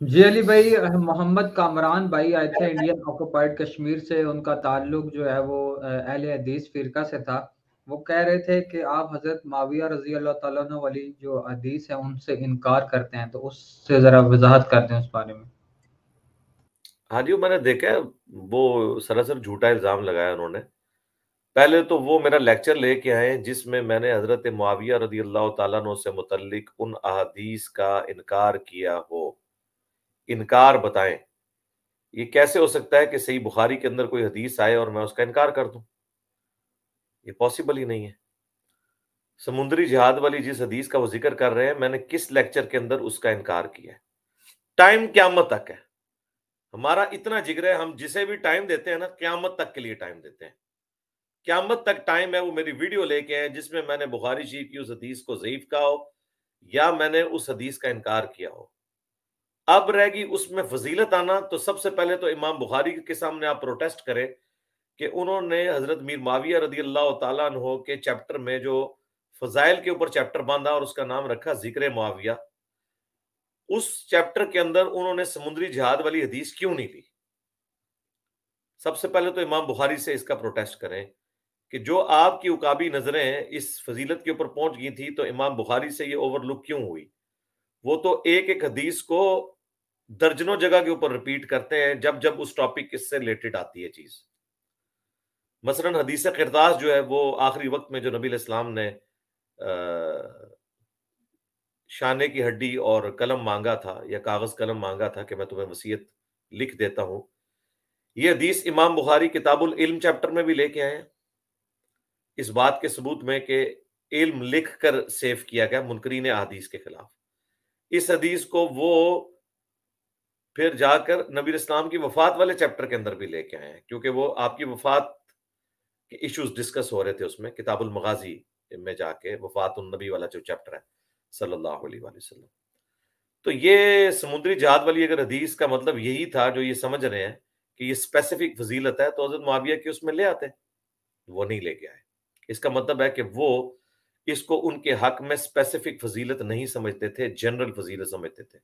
جی علی بھائی، محمد کامران بھائی آئے تھے انڈین آکوپائڈ کشمیر سے، ان کا تعلق جو ہے وہ اہل حدیث فرقہ سے تھا۔ وہ کہہ رہے تھے کہ آپ حضرت معاویہ رضی اللہ تعالیٰ عنہ والی جو حدیث ہے ان سے انکار کرتے ہیں، تو اس سے ذرا وضاحت کرتے ہیں اس بارے میں۔ ہاں جی، میں نے دیکھا ہے، وہ سراسر جھوٹا الزام لگایا انہوں نے۔ پہلے تو وہ میرا لیکچر لے کے آئے جس میں میں نے حضرت معاویہ رضی اللہ تعالیٰ عنہ سے متعلق ان احادیث کا انکار کیا ہو۔ انکار بتائیں، یہ کیسے ہو سکتا ہے کہ صحیح بخاری کے اندر کوئی حدیث آئے اور میں اس کا انکار کر دوں؟ یہ پاسبل ہی نہیں ہے۔ سمندری جہاد والی جس حدیث کا وہ ذکر کر رہے ہیں، میں نے کس لیکچر کے اندر اس کا انکار کیا ہے؟ ٹائم قیامت تک ہے، ہمارا اتنا جگر ہے، ہم جسے بھی ٹائم دیتے ہیں نا، قیامت تک کے لیے ٹائم دیتے ہیں۔ قیامت تک ٹائم ہے، وہ میری ویڈیو لے کے آئے جس میں نے بخاری شریف کی اس حدیث کو ضعیف کہا ہو یا میں نے اس حدیث کا انکار کیا ہو۔ اب رہ گئی اس میں فضیلت آنا، تو سب سے پہلے تو امام بخاری کے سامنے آپ پروٹیسٹ کریں کہ انہوں نے حضرت میر معاویہ رضی اللہ تعالیٰ عنہ کے چیپٹر میں جو فضائل کے اوپر چیپٹر باندھا اور اس کا نام رکھا ذکر معاویہ، اس چیپٹر کے اندر انہوں نے سمندری جہاد والی حدیث کیوں نہیں لی؟ سب سے پہلے تو امام بخاری سے اس کا پروٹیسٹ کریں کہ جو آپ کی عقابی نظریں اس فضیلت کے اوپر پہنچ گئی تھی، تو امام بخاری سے یہ اوور لک کیوں ہوئی؟ وہ تو ایک ایک حدیث کو درجنوں جگہ کے اوپر ریپیٹ کرتے ہیں جب جب اس ٹاپک اس سے ریلیٹڈ آتی ہے چیز۔ مثلا حدیث قرطاس جو ہے، وہ آخری وقت میں جو نبی علیہ السلام نے شانے کی ہڈی اور قلم مانگا تھا یا کاغذ قلم مانگا تھا کہ میں تمہیں وصیت لکھ دیتا ہوں، یہ حدیث امام بخاری کتاب العلم چیپٹر میں بھی لے کے آئے ہیں، اس بات کے ثبوت میں کہ علم لکھ کر سیو کیا گیا منکرین احادیث کے خلاف۔ اس حدیث کو وہ پھر جا کر نبی اسلام کی وفات والے چیپٹر کے اندر بھی لے کے آئے ہیں، کیونکہ وہ آپ کی وفات کے ایشوز ڈسکس ہو رہے تھے اس میں، کتاب المغازی میں جا کے وفات النبی والا جو چیپٹر ہے صلی اللہ علیہ وآلہ وسلم۔ تو یہ سمندری جہاد والی اگر حدیث کا مطلب یہی تھا جو یہ سمجھ رہے ہیں کہ یہ اسپیسیفک فضیلت ہے، تو حضرت معاویہ کی اس میں لے آتے، وہ نہیں لے کے آئے۔ اس کا مطلب ہے کہ وہ اس کو ان کے حق میں اسپیسیفک فضیلت نہیں سمجھتے تھے، جنرل فضیلت سمجھتے تھے۔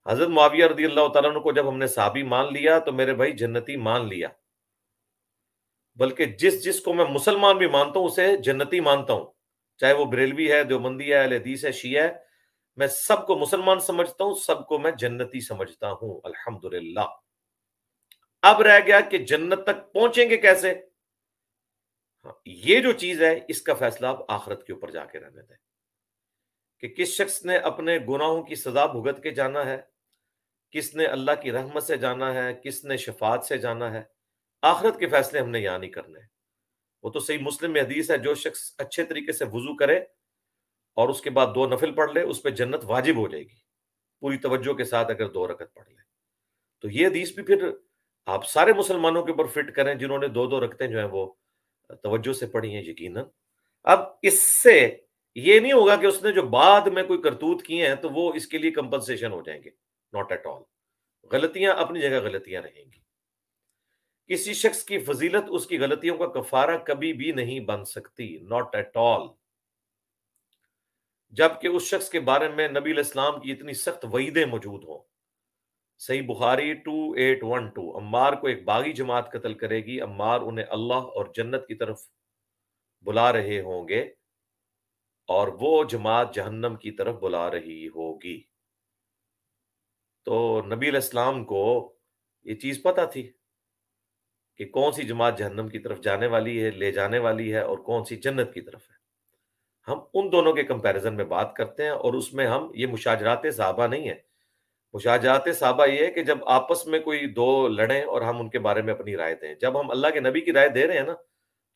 حضرت معاویہ رضی اللہ تعالیٰ عنہ کو جب ہم نے صحابی مان لیا تو میرے بھائی جنتی مان لیا، بلکہ جس جس کو میں مسلمان بھی مانتا ہوں اسے جنتی مانتا ہوں، چاہے وہ بریلوی ہے، دیوبندی ہے، اہل حدیث ہے، شیعہ ہے، میں سب کو مسلمان سمجھتا ہوں، سب کو میں جنتی سمجھتا ہوں الحمدللہ۔ اب رہ گیا کہ جنت تک پہنچیں گے کیسے؟ یہ جو چیز ہے اس کا فیصلہ اب آخرت کے اوپر جا کے رہنے دیں کہ کس شخص نے اپنے گناہوں کی سزا بھگت کے جانا ہے، کس نے اللہ کی رحمت سے جانا ہے، کس نے شفاعت سے جانا ہے۔ آخرت کے فیصلے ہم نے یہاں نہیں کرنے۔ وہ تو صحیح مسلم میں حدیث ہے، جو شخص اچھے طریقے سے وضو کرے اور اس کے بعد 2 نفل پڑھ لے، اس پہ جنت واجب ہو جائے گی، پوری توجہ کے ساتھ اگر 2 رکعت پڑھ لے۔ تو یہ حدیث بھی پھر آپ سارے مسلمانوں کے اوپر فٹ کریں جنہوں نے 2 رکعتیں جو ہیں وہ توجہ سے پڑھی ہیں یقیناً۔ اب اس سے یہ نہیں ہوگا کہ اس نے جو بعد میں کوئی کرتوت کیے ہیں تو وہ اس کے لیے کمپنسیشن ہو جائیں گے، ناٹ ایٹ آل۔ غلطیاں اپنی جگہ غلطیاں رہیں گی۔ کسی شخص کی فضیلت اس کی غلطیوں کا کفارہ کبھی بھی نہیں بن سکتی، ناٹ ایٹ آل۔ جبکہ اس شخص کے بارے میں نبی علیہ السلام کی اتنی سخت وعیدیں موجود ہوں۔ صحیح بخاری 2812، عمار کو ایک باغی جماعت قتل کرے گی، عمار انہیں اللہ اور جنت کی طرف بلا رہے ہوں گے اور وہ جماعت جہنم کی طرف بلا رہی ہوگی۔ تو نبی علیہ السلام کو یہ چیز پتہ تھی کہ کون سی جماعت جہنم کی طرف جانے والی ہے، لے جانے والی ہے، اور کون سی جنت کی طرف ہے۔ ہم ان دونوں کے کمپیریزن میں بات کرتے ہیں، اور اس میں ہم یہ مشاجرات صحابہ نہیں ہے۔ مشاجرات صحابہ یہ ہے کہ جب آپس میں کوئی 2 لڑیں اور ہم ان کے بارے میں اپنی رائے دیں۔ جب ہم اللہ کے نبی کی رائے دے رہے ہیں نا،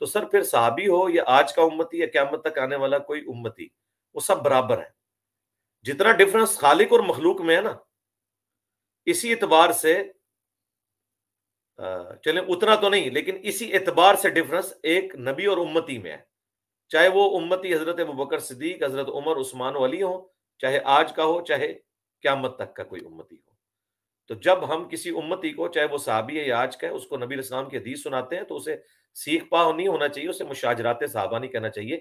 تو سر پھر صحابی ہو یا آج کا امتی یا قیامت تک آنے والا کوئی امتی، وہ سب برابر ہے۔ جتنا ڈفرنس خالق اور مخلوق میں ہے نا، اسی اعتبار سے چلیں اتنا تو نہیں، لیکن اسی اعتبار سے ڈفرنس ایک نبی اور امتی میں ہے، چاہے وہ امتی حضرت ابوبکر صدیق، حضرت عمر، عثمان و علی ہوں، چاہے آج کا ہو، چاہے قیامت تک کا کوئی امتی ہو۔ تو جب ہم کسی امتی کو، چاہے وہ صحابی ہے یا آج کا ہے، اس کو نبی علیہ السلام کی حدیث سناتے ہیں تو اسے سیکھ پا نہیں ہونا چاہیے، اسے مشاجرات صحابہ نہیں کہنا چاہیے۔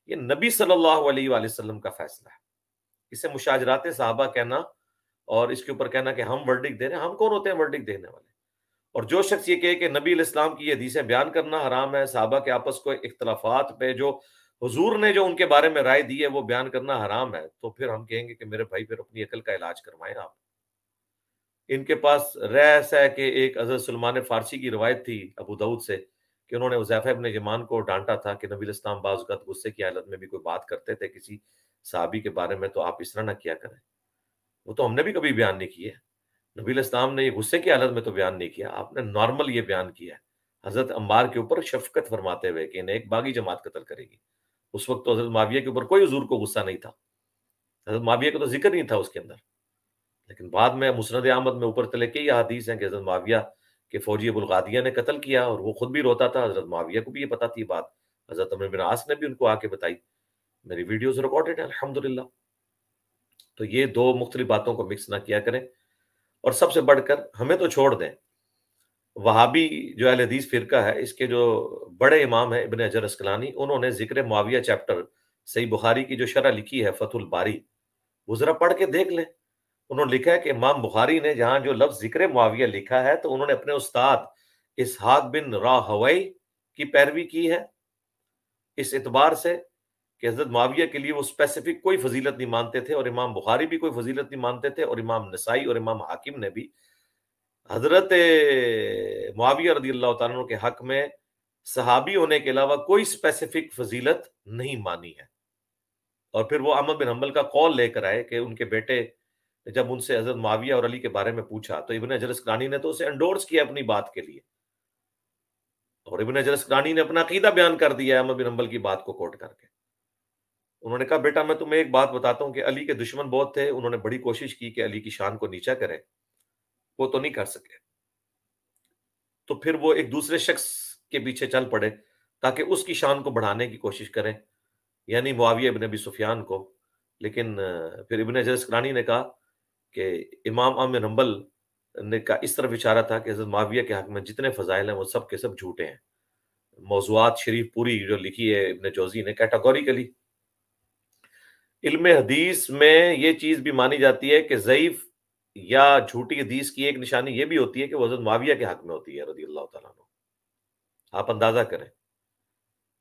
یہ نبی صلی اللہ علیہ وآلہ وسلم کا فیصلہ ہے، اسے مشاجرات صحابہ کہنا اور اس کے اوپر کہنا کہ ہم ورڈکٹ دے رہے ہیں. ہم کون ہوتے ہیں ورڈکٹ دینے والے؟ اور جو شخص یہ کہے کہ نبی علیہ السلام کی یہ حدیثیں بیان کرنا حرام ہے، صحابہ کے آپس کو اختلافات پہ جو حضور نے جو ان کے بارے میں رائے دی ہے وہ بیان کرنا حرام ہے، تو پھر ہم کہیں گے کہ میرے بھائی پھر اپنی عقل کا علاج کروائیں آپ. ان کے پاس ایسا ہے کہ ایک حضرت سلمان فارسی کی روایت تھی ابو داؤد سے کہ انہوں نے حذیفہ ابن یمان کو ڈانٹا تھا کہ نبی علیہ السلام بعض اوقات غصے کی حالت میں بھی کوئی بات کرتے تھے کسی صحابی کے بارے میں، تو آپ اس طرح نہ کیا کریں. وہ تو ہم نے بھی کبھی بیان نہیں کی ہے. نبی علیہ السلام نے یہ غصے کی حالت میں تو بیان نہیں کیا، آپ نے نارمل یہ بیان کیا ہے حضرت عمار کے اوپر شفقت فرماتے ہوئے کہ انہیں ایک باغی جماعت قتل کرے گی. اس وقت تو حضرت معاویہ کے اوپر کوئی حضور کو غصہ نہیں تھا، حضرت معاویہ کا تو ذکر نہیں تھا اس کے اندر. لیکن بعد میں مسند احمد میں اوپر تلے کے یہ حدیث ہیں کہ حضرت معاویہ کے فوجی ابو الغادیہ نے قتل کیا اور وہ خود بھی روتا تھا. حضرت معاویہ کو بھی یہ پتہ تھی بات، حضرت عمرو بن عاص نے بھی ان کو آ کے بتائی. میری ویڈیوز ریکارڈڈ ہیں الحمدللہ. تو یہ دو مختلف باتوں کو مکس نہ کیا کریں. اور سب سے بڑھ کر ہمیں تو چھوڑ دیں، وہابی جو اہل حدیث فرقہ ہے اس کے جو بڑے امام ہیں ابن حجر اسقلانی، انہوں نے ذکر معاویہ چیپٹر صحیح بخاری کی جو شرح لکھی ہے فتح الباری، وہ ذرا پڑھ کے دیکھ لیں. انہوں نے لکھا ہے کہ امام بخاری نے جہاں جو لفظ ذکر معاویہ لکھا ہے تو انہوں نے اپنے استاد اسحاق بن راہوی کی پیروی کی ہے اس اعتبار سے کہ حضرت معاویہ کے لیے وہ اسپیسیفک کوئی فضیلت نہیں مانتے تھے، اور امام بخاری بھی کوئی فضیلت نہیں مانتے تھے، اور امام نسائی اور امام حاکم نے بھی حضرت معاویہ رضی اللہ تعالیٰ عنہ کے حق میں صحابی ہونے کے علاوہ کوئی اسپیسیفک فضیلت نہیں مانی ہے. اور پھر وہ احمد بن حنبل کا قول لے کر آئے کہ ان کے بیٹے جب ان سے حضرت معاویہ اور علی کے بارے میں پوچھا تو ابن حجر اسقلانی نے تو اسے انڈورس کیا اپنی بات کے لیے، اور ابن حجر اسقلانی نے اپنا عقیدہ بیان کر دیا احمد بن حنبل کی بات کو کوٹ کر کے. انہوں نے کہا بیٹا میں تمہیں ایک بات بتاتا ہوں کہ علی کے دشمن بہت تھے، انہوں نے بڑی کوشش کی کہ علی کی شان کو نیچا کرے، وہ تو نہیں کر سکے. تو پھر وہ ایک دوسرے شخص کے پیچھے چل پڑے تاکہ اس کی شان کو بڑھانے کی کوشش کریں، یعنی معاویہ ابن ابی سفیان کو. لیکن پھر ابن حجر اسقلانی نے کہا کہ امام احمد بن حنبل نے کہا اس طرف اشارہ تھا کہ حضرت معاویہ کے حق میں جتنے فضائل ہیں وہ سب کے سب جھوٹے ہیں. موضوعات شریف پوری جو لکھی ہے ابن جوزی نے کیٹاگوریکلی. علم حدیث میں یہ چیز بھی مانی جاتی ہے کہ ضعیف یا جھوٹی حدیث کی ایک نشانی یہ بھی ہوتی ہے کہ وہ حضرت معاویہ کے حق میں ہوتی ہے رضی اللہ تعالیٰ عنہ. آپ اندازہ کریں،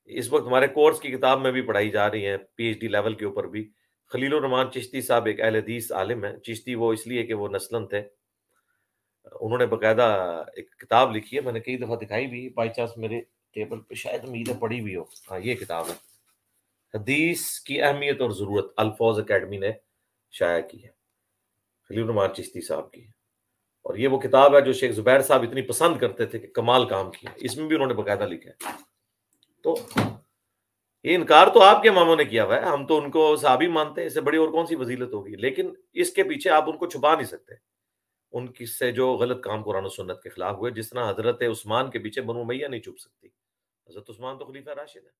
اس وقت ہمارے کورس کی کتاب میں بھی پڑھائی جا رہی ہیں پی ایچ ڈی لیول کے اوپر بھی. خلیل الرحمان چشتی صاحب ایک اہل حدیث عالم ہیں، چشتی وہ اس لیے کہ وہ نسلن تھے، انہوں نے باقاعدہ ایک کتاب لکھی ہے، میں نے کئی دفعہ دکھائی بھی، بائی چانس میرے ٹیبل پہ شاید امید ہے پڑھی بھی ہو. ہاں یہ کتاب ہے حدیث کی اہمیت اور ضرورت، الفوظ اکیڈمی نے شائع کی ہے، خلیل الرحمان چشتی صاحب کی. اور یہ وہ کتاب ہے جو شیخ زبیر صاحب اتنی پسند کرتے تھے کہ کمال کام کیا، اس میں بھی انہوں نے باقاعدہ لکھا ہے. تو یہ انکار تو آپ کے اماموں نے کیا ہوا ہے، ہم تو ان کو صحابی مانتے ہیں، اس سے بڑی اور کون سی فضیلت ہوگی. لیکن اس کے پیچھے آپ ان کو چھپا نہیں سکتے، ان کی سے جو غلط کام قرآن و سنت کے خلاف ہوئے. جس طرح حضرت عثمان کے پیچھے بنو امیہ نہیں چھپ سکتی، حضرت عثمان تو خلیفہ راشد ہے.